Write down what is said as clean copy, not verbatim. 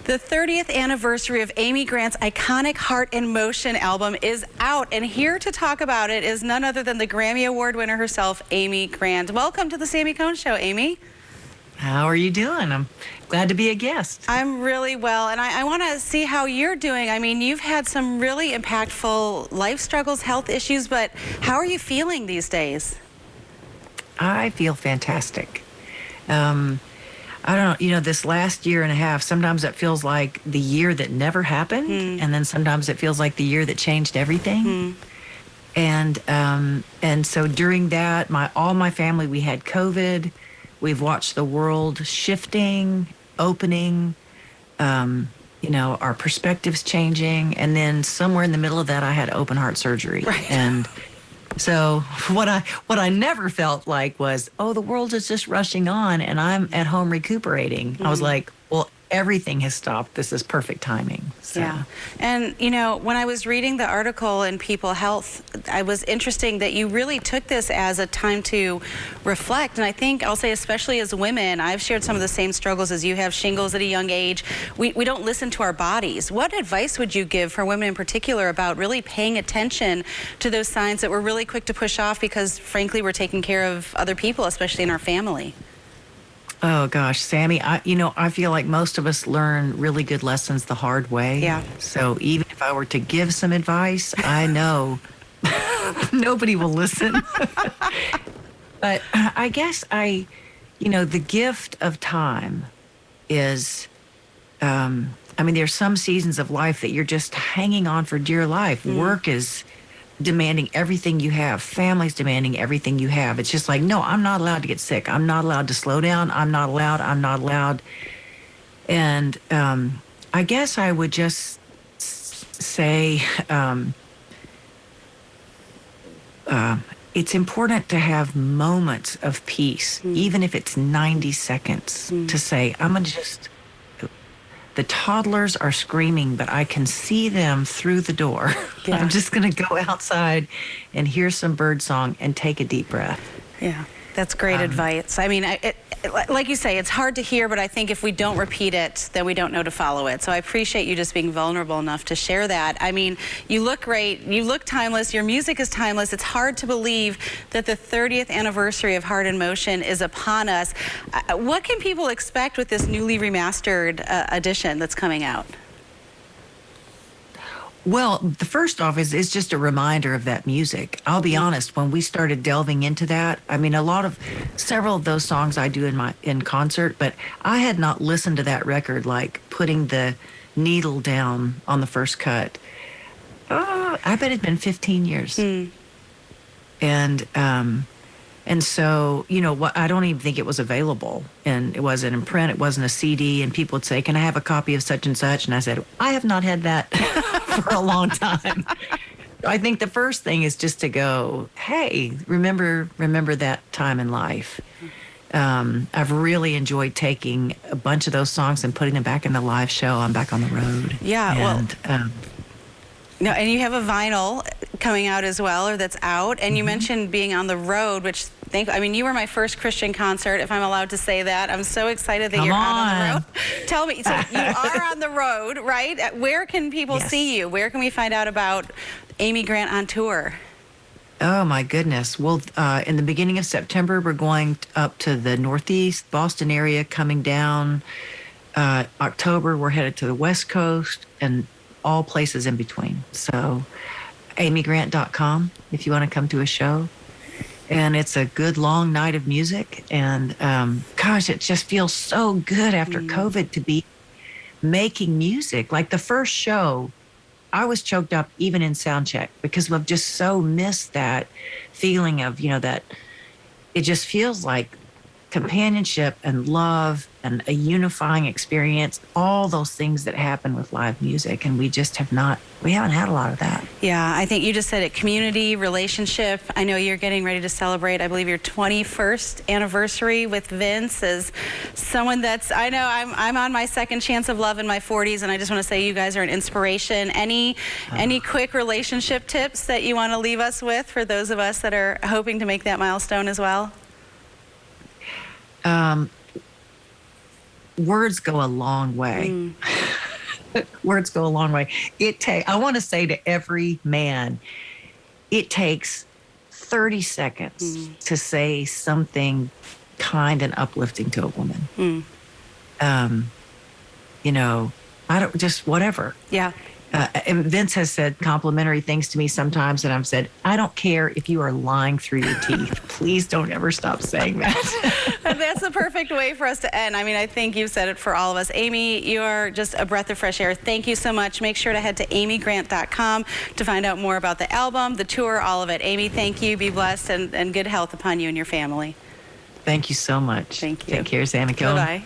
The 30th anniversary of Amy Grant's iconic Heart in Motion album is out, and here to talk about it is none other than the Grammy Award winner herself, Amy Grant. Welcome to the Sami Show, Amy. How are you doing? I'm glad to be a guest. I'm really well, and I want to see how you're doing. I mean, you've had some really impactful life struggles, health issues, but how are you feeling these days? I feel fantastic. I don't know, this last year and a half, sometimes it feels like the year that never happened, and then sometimes it feels like the year that changed everything. And so during that, all my family, we had COVID. We've watched the world shifting, opening, our perspectives changing, and then somewhere in the middle of that, I had open heart surgery. Right. And so what I never felt like was, oh, the world is just rushing on and I'm at home recuperating. I was like, well, everything has stopped. This is perfect timing. So. Yeah. And, when I was reading the article in People Health, it was interesting that you really took this as a time to reflect. And I think I'll say, especially as women, I've shared some of the same struggles as you have, shingles at a young age. We don't listen to our bodies. What advice would you give for women in particular about really paying attention to those signs that we're really quick to push off because, frankly, we're taking care of other people, especially in our family? Oh gosh, Sami, I feel like most of us learn really good lessons the hard way. Yeah. So even if I were to give some advice, I know nobody will listen. But I guess the gift of time is, there's some seasons of life that you're just hanging on for dear life. Work is demanding everything you have. Family's demanding everything you have. It's just like, no, I'm not allowed to get sick. I'm not allowed to slow down. I'm not allowed. And I guess I would just say it's important to have moments of peace, even if it's 90 seconds, to say, the toddlers are screaming, but I can see them through the door. Yeah. I'm just going to go outside and hear some bird song and take a deep breath. Yeah, that's great advice. I mean, like you say, it's hard to hear, but I think if we don't repeat it, then we don't know to follow it. So I appreciate you just being vulnerable enough to share that. I mean, you look great. You look timeless. Your music is timeless. It's hard to believe that the 30th anniversary of Heart in Motion is upon us. What can people expect with this newly remastered edition that's coming out? Well, the first off is just a reminder of that music. I'll be honest, when we started delving into that, several of those songs I do in concert, but I had not listened to that record, like putting the needle down on the first cut. I bet it'd been 15 years. And so, I don't even think it was available. And it wasn't in print. It wasn't a CD. And people would say, can I have a copy of such and such? And I said, I have not had that for a long time. I think the first thing is just to go, hey, remember that time in life. I've really enjoyed taking a bunch of those songs and putting them back in the live show. I'm back on the road. Yeah, and you have a vinyl coming out as well, or that's out. And you mentioned being on the road, which you were my first Christian concert, if I'm allowed to say that. I'm so excited that you're out on the road. Tell me, so you are on the road, right? Where can people see you? Where can we find out about Amy Grant on tour? Oh, my goodness. Well, in the beginning of September, we're going up to the Northeast, Boston area, coming down. October, we're headed to the West Coast, and all places in between. So amygrant.com if you want to come to a show. And it's a good long night of music. And gosh, it just feels so good after COVID to be making music. Like the first show, I was choked up even in sound check because we've just so missed that feeling of, that it just feels like companionship and love and a unifying experience, all those things that happen with live music. And we haven't had a lot of that. Yeah, I think you just said it, community, relationship. I know you're getting ready to celebrate, I believe, your 21st anniversary with Vince as someone I'm on my second chance of love in my 40s, and I just want to say you guys are an inspiration. Any quick relationship tips that you want to leave us with for those of us that are hoping to make that milestone as well? Words go a long way. Words go a long way. I want to say to every man, it takes 30 seconds to say something kind and uplifting to a woman. Um, you know, I don't just whatever. Yeah. And Vince has said complimentary things to me sometimes, and I've said, I don't care if you are lying through your teeth. Please don't ever stop saying that. And that's the perfect way for us to end. I mean, I think you've said it for all of us. Amy, you are just a breath of fresh air. Thank you so much. Make sure to head to amygrant.com to find out more about the album, the tour, all of it. Amy, thank you. Be blessed and good health upon you and your family. Thank you so much. Thank you. Take care, Sami. Bye-bye.